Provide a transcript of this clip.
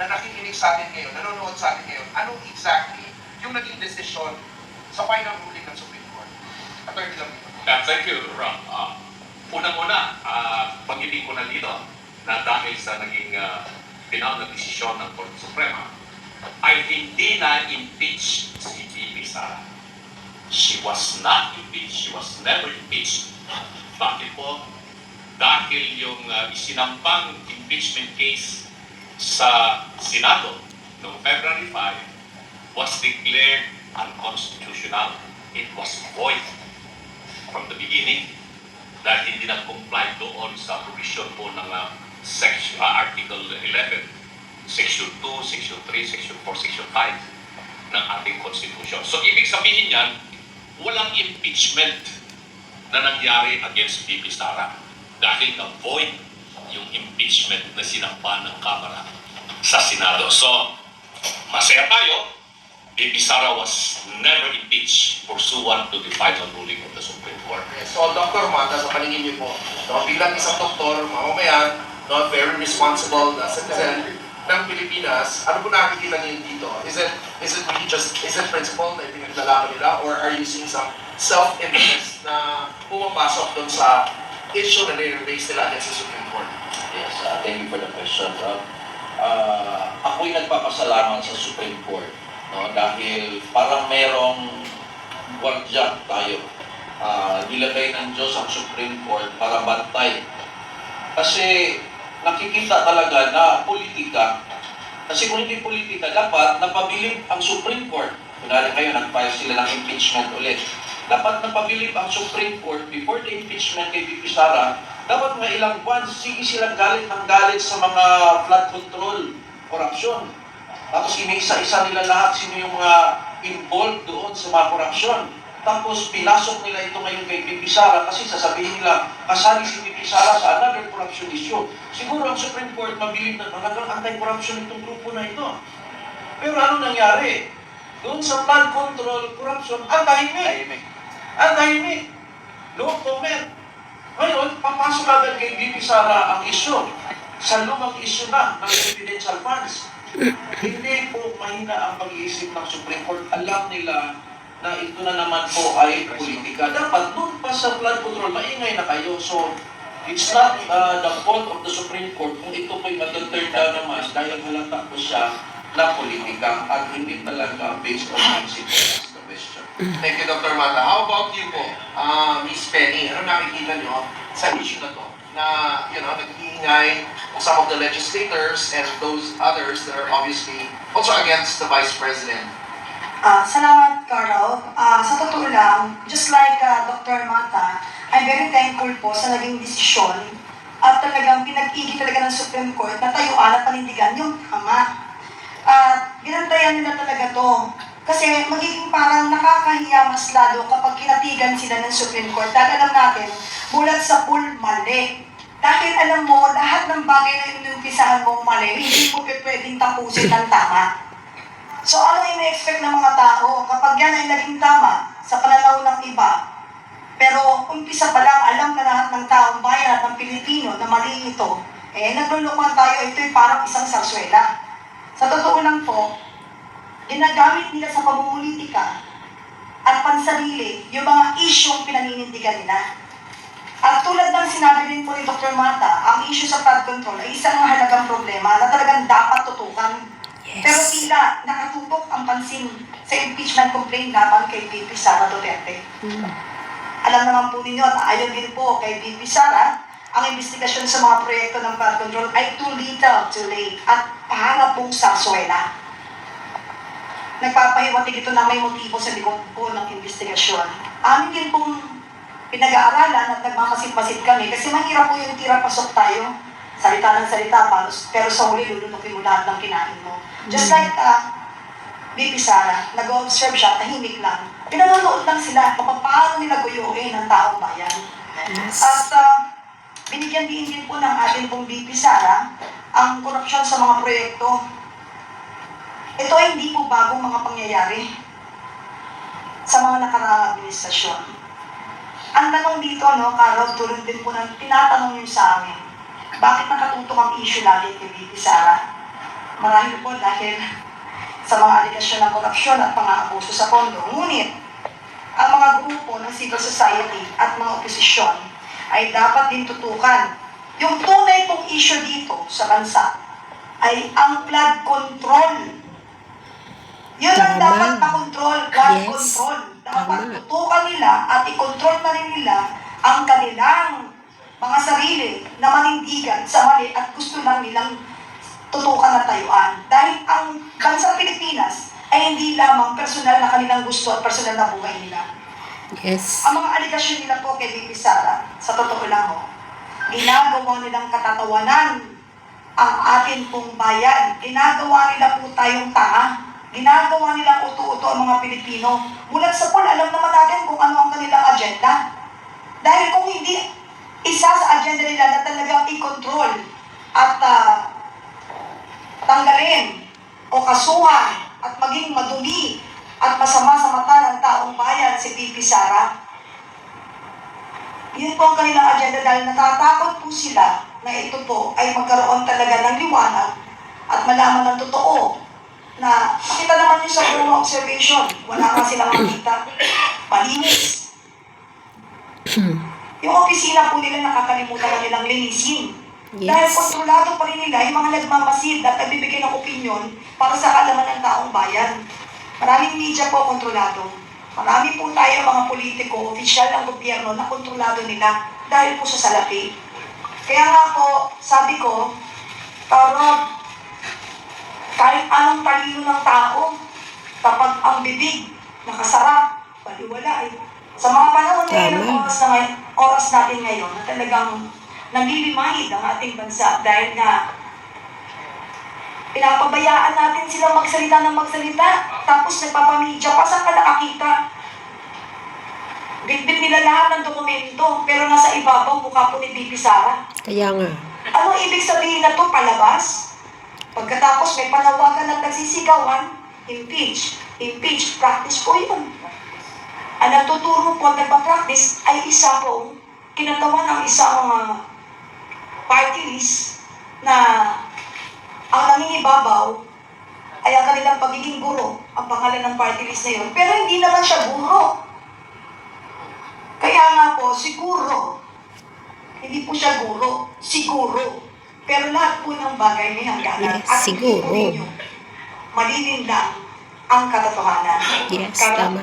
na nakikinig sa atin ngayon, nanonood sa atin ngayon, anong exactly yung naging desisyon sa final ruling ng Supreme Court? Attorney Lamito. Thank you, Ram. Unang-una, pag-ibig ko na dito na dahil sa naging final na desisyon ng Korte Suprema, ay hindi na-impeach si VP Sara. She was not impeached. She was never impeached. Bakit po? Dahil yung isinampang impeachment case sa Senado noong February 5 was declared unconstitutional. It was void from the beginning dahil hindi nag-comply doon sa provision po ng Article 11, Section 2, Section 3, Section 4, Section 5 ng ating Constitution. So, ibig sabihin yan, walang impeachment na nangyari against VP Sara dahil na-void yung impeachment na sinampa ng Kamara sa Senado. So, masaya tayo, VP Sara was never impeached pursuant to the final ruling of the Supreme Court. So, Dr. Mata, sa paningin niyo po, bilang isang doktor, mamamayan, very responsible citizen ng Pilipinas, ano po nakikita niyo dito? Is it really just, is it principle na ipinaglalaban nila, or are you seeing some self-interest na pumapasok doon sa issue na nire-raise nila against the Supreme Court? Yes, thank you for the question, Rob. Ako'y nagpapasalamat sa Supreme Court, no? Dahil parang merong gwardiya tayo. Nilagay ng Diyos ang Supreme Court para bantay. Kasi nakikita talaga na politika, kasi kung hindi politika, dapat napabilib ang Supreme Court. Kunwari kayo, nag-file sila ng impeachment ulit. Dapat napabilib ang Supreme Court before the impeachment kay VP Sara. Dapat mga ilang buwan, sige silang galit ng galit sa mga flood control, korupsyon. Tapos iniisa-isa nila lahat sino yung mga involved doon sa mga korupsyon. Tapos pinasok nila ito ngayon kay VP Sara kasi sasabihin nila, kasali si VP Sara sa another corruption issue. Siguro ang Supreme Court mabilib na talagang anti-corruption itong grupo na ito. Pero ano nangyari? Doon sa flood control, corruption, ang tahimik. Ang tahimik. No comment. Ngayon, papasok agad kay VP Sara ang issue. Sa lumang issue na ng confidential funds. Hindi po mahina ang pag-iisip ng Supreme Court. Alam nila na ito na naman po ay politika. Dapat doon pa sa flood control, maingay na kayo. So, it's not the fault of the Supreme Court kung ito po'y mag-turn down naman dahil halata po siya na politika at hindi talaga based on principles. That's the question. Thank you, Dr. Mata. How about you po, Miss Penny? Ano nakikita niyo sa issue na to? Na, nag-iingay some of the legislators and those others that are obviously also against the Vice President. Salamat, Carl. Sa totoo lang, just like Dr. Mata, I'm very thankful po sa naging desisyon at talagang pinag-igit talaga ng Supreme Court na tayuan at panindigan yung tama. Ginantayan nila talaga to. Kasi magiging parang nakakahiya mas lalo kapag kinatigan sila ng Supreme Court. Dahil alam natin, bulat sa pool, mali. Dahil alam mo, lahat ng bagay na inumpisahan mong mali, hindi mo pwedeng tapusin ng tama. So ano yung na-expect ng mga tao kapag yan ay naging tama sa pananaw ng iba? Pero umpisa pa lang, alam na lahat ng taong bayan at ng Pilipino na mali ito, naglulukuhan tayo, ito'y parang isang sarswela. Sa totoo lang po, ginagamit nila sa pamumulitika at pansarili yung mga isyong pinaninindigan nila. At tulad ng sinabi din po ni Dr. Mata, ang issue sa flood control ay isang mahalagang problema na talagang dapat tutukan. Yes. Pero tila nakatutok ang pansin sa impeachment complaint laban kay VP Sara Duterte. Alam naman po ninyo at ayon din po kay VP Sara, ang investigasyon sa mga proyekto ng flood control ay too little, too late at pahanap pong sarsuela. Nagpapahiwatig ito na may motibo sa likod po ng investigasyon. Amin din pong pinag-aaralan at nagmamasid-masid kami kasi mahirap po yung tira-pasok tayo. Salita ng salita, pero sa huli, lulunukin mo lahat ng kinain mo. Just like VP Sara, nag-observe siya, tahimik lang. Pinanonood lang sila kung paano nila guyuin ang taong bayan. Yes. At binigyan din po ng ating pong VP Sara ang korupsyon sa mga proyekto. Ito ay hindi po bagong mga pangyayari sa mga nakaraang administrasyon. Ang tanong dito, Carol, tulad din po ng tinatanong niyo sa amin, bakit nakatutok ang issue lagi kay VP Sara? Marahil po dahil sa mga aligasyon ng korupsyon at mga abuso sa pondo. Ngunit, ang mga grupo ng civil society at mga oposisyon ay dapat din tutukan. Yung tunay pong issue dito sa bansa ay ang flood control. Yun ang Tama. dapat makontrol, flood Yes. control. Dapat Tama. tutukan nila at ikontrol na rin nila ang kanilang mga sarili na manindigan sa mali at gusto lang nilang tutukan at tayuan. Dahil ang bansang Pilipinas ay hindi lamang personal na kanilang gusto at personal na buhay nila. Yes. Ang mga aligasyon nila po kay Bibi Sara, sa totoo lang ho, ginagawa nilang katatawanan ang atin pong bayan. Ginagawa nila po tayong tanga. Ginagawa nilang uto-uto ang mga Pilipino. Mulat sa poll, alam naman natin kung ano ang kanilang agenda. Dahil kung hindi isa sa agenda nila na talagang i-control at tanggalin o kasuhan at maging madumi at masama sa mata ng taong bayan si Bibi Sara. Yun po ang kanilang agenda dahil natatakot po sila na ito po ay magkaroon talaga ng liwanag at malaman ng totoo na makita naman yun sa buong observation. Wala nga silang makita. Malinis. Yung opisina po nila nakakalimutan na nilang linisin. Dahil Yes. kontrolado pa rin nila yung mga nagmamasid at nagbibigay ng opinion para sa kaalaman ng taong bayan. Maraming media po kontrolado. Marami po tayo mga politiko, opisyal ng gobyerno na kontrolado nila dahil po sa salapi. Kaya nga po, sabi ko, parang kahit anong talino ng tao, kapag ang bibig nakasara, baliwala eh. Sa mga panahon ngayon ng Tama. oras natin ngayon na talagang naglilimahid ang ating bansa dahil nga pinapabayaan natin sila magsalita ng magsalita tapos nagpapamedya pa sa nakakita. Bitbit nila lahat ng dokumento pero nasa ibabaw mukha po ni Bibi Sara. Kaya nga. Ano ibig sabihin na to palabas? Pagkatapos may panawagan at nagsisigawan, impeach. Impeach, practice po yun. Ang nagtuturo po at nagpa-practice ay isa po kinatawan ng isang party list na ang nangingibabaw ay ang kanilang pagiging guro, ang pangalan ng party list na yun. Pero hindi naman siya guro. Kaya nga po, siguro, hindi po siya guro, siguro. Pero lahat po ng bagay may hangganan. Yes, At hindi po siguro. ninyo malilinlang ang katotohanan. Yes, Kaya tama.